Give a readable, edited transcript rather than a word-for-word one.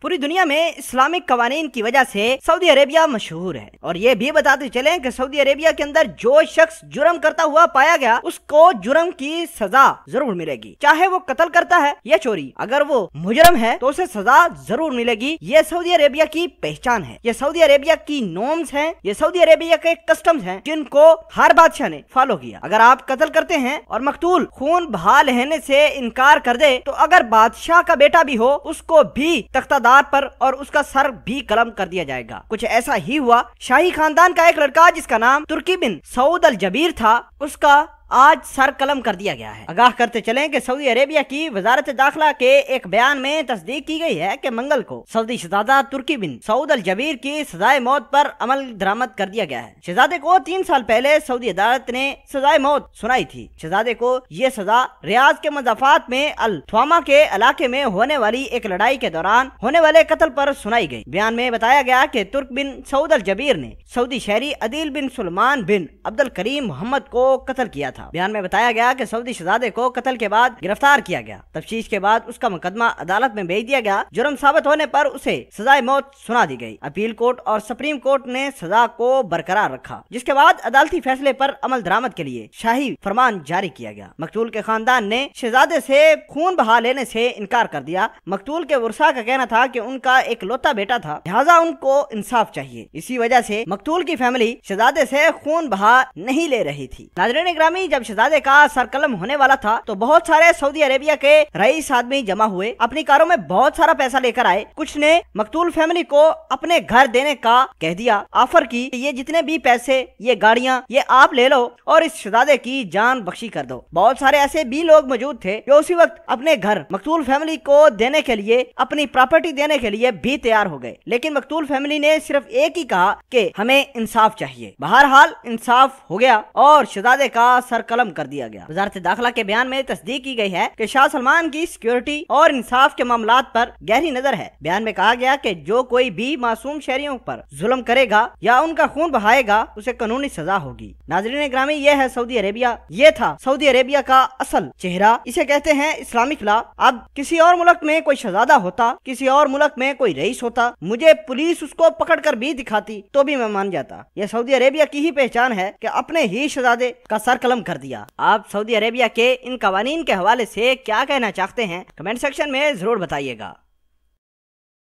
पूरी दुनिया में इस्लामिक कवानीन की वजह से सऊदी अरेबिया मशहूर है। और ये भी बताते चले कि सऊदी अरेबिया के अंदर जो शख्स जुर्म करता हुआ पाया गया उसको जुर्म की सजा जरूर मिलेगी, चाहे वो कत्ल करता है या चोरी। अगर वो मुजरम है तो उसे सजा जरूर मिलेगी। ये सऊदी अरेबिया की पहचान है, ये सऊदी अरेबिया की नॉर्म्स हैं, ये सऊदी अरेबिया के कस्टम्स हैं जिनको हर बादशाह ने फॉलो किया। अगर आप कत्ल करते हैं और मकतूल खून बहा लेने से इनकार कर दे तो अगर बादशाह का बेटा भी हो उसको भी तख्तादार पर और उसका सर भी कलम कर दिया जाएगा। कुछ ऐसा ही हुआ। शाही खानदान का एक लड़का जिसका नाम तुर्की बिन सऊद अल जबीर था, उसका आज सर कलम कर दिया गया है। आगाह करते चलें कि सऊदी अरेबिया की वजारत दाखिला के एक बयान में तस्दीक की गई है कि मंगल को सऊदी शहजादा तुर्की बिन सऊद अल जबीर की सजाए मौत पर अमल दरामद कर दिया गया है। शहजादे को 3 साल पहले सऊदी अदालत ने सजाए मौत सुनाई थी। शहजादे को ये सजा रियाज के मजाफात में अल थवामा के इलाके में होने वाली एक लड़ाई के दौरान होने वाले कत्ल पर सुनाई गई। बयान में बताया गया कि तुर्क बिन सऊद अल जबीर ने सऊदी शहरी अदील बिन सुलेमान बिन अब्दुल करीम मोहम्मद को कत्ल किया था। बयान में बताया गया कि सऊदी शहजादे को कत्ल के बाद गिरफ्तार किया गया। तफ्तीश के बाद उसका मुकदमा अदालत में भेज दिया गया। जुर्म साबित होने पर उसे सजाए मौत सुना दी गई। अपील कोर्ट और सुप्रीम कोर्ट ने सजा को बरकरार रखा, जिसके बाद अदालती फैसले पर अमल दरामद के लिए शाही फरमान जारी किया गया। मकतूल के खानदान ने शहजादे से खून बहा लेने से इनकार कर दिया। मकतूल के वर्सा का कहना था कि उनका एक लौता बेटा था, लिहाजा उनको इंसाफ चाहिए। इसी वजह से मकतूल की फैमिली शहजादे से खून बहा नहीं ले रही थी। नाज़रीन ग्रामी, जब शहजादे का सरकलम होने वाला था तो बहुत सारे सऊदी अरेबिया के रईस आदमी जमा हुए, अपनी कारों में बहुत सारा पैसा लेकर आए। कुछ ने मकतूल फैमिली को अपने घर देने का कह दिया, ऑफर की, ये जितने भी पैसे, ये गाड़ियां, ये आप ले लो और इस शहजादे की जान बख्शी कर दो। बहुत सारे ऐसे भी लोग मौजूद थे जो उसी वक्त अपने घर मकतूल फैमिली को देने के लिए, अपनी प्रॉपर्टी देने के लिए भी तैयार हो गए। लेकिन मकतूल फैमिली ने सिर्फ एक ही कहा कि हमें इंसाफ चाहिए। बहरहाल इंसाफ हो गया और शहजादे का सर कलम कर दिया गया। वजारत दाखिला के बयान में तस्दीक की गई है कि शाह सलमान की सिक्योरिटी और इंसाफ के मामलात पर गहरी नजर है। बयान में कहा गया कि जो कोई भी मासूम शहरियों पर जुल्म करेगा या उनका खून बहाएगा उसे कानूनी सजा होगी। नाज़रीन ग्रामी, यह है सऊदी अरेबिया। ये था सऊदी अरेबिया का असल चेहरा। इसे कहते हैं इस्लामिक लॉ। अब किसी और मुल्क में कोई शहजादा होता, किसी और मुल्क में कोई रईस होता, मुझे पुलिस उसको पकड़ कर भी दिखाती तो भी मैं मान जाता। यह सऊदी अरेबिया की ही पहचान है कि अपने ही शहजादे का सर कलम कर दिया। आप सऊदी अरेबिया के इन कवानीन के हवाले से क्या कहना चाहते हैं, कमेंट सेक्शन में जरूर बताइएगा।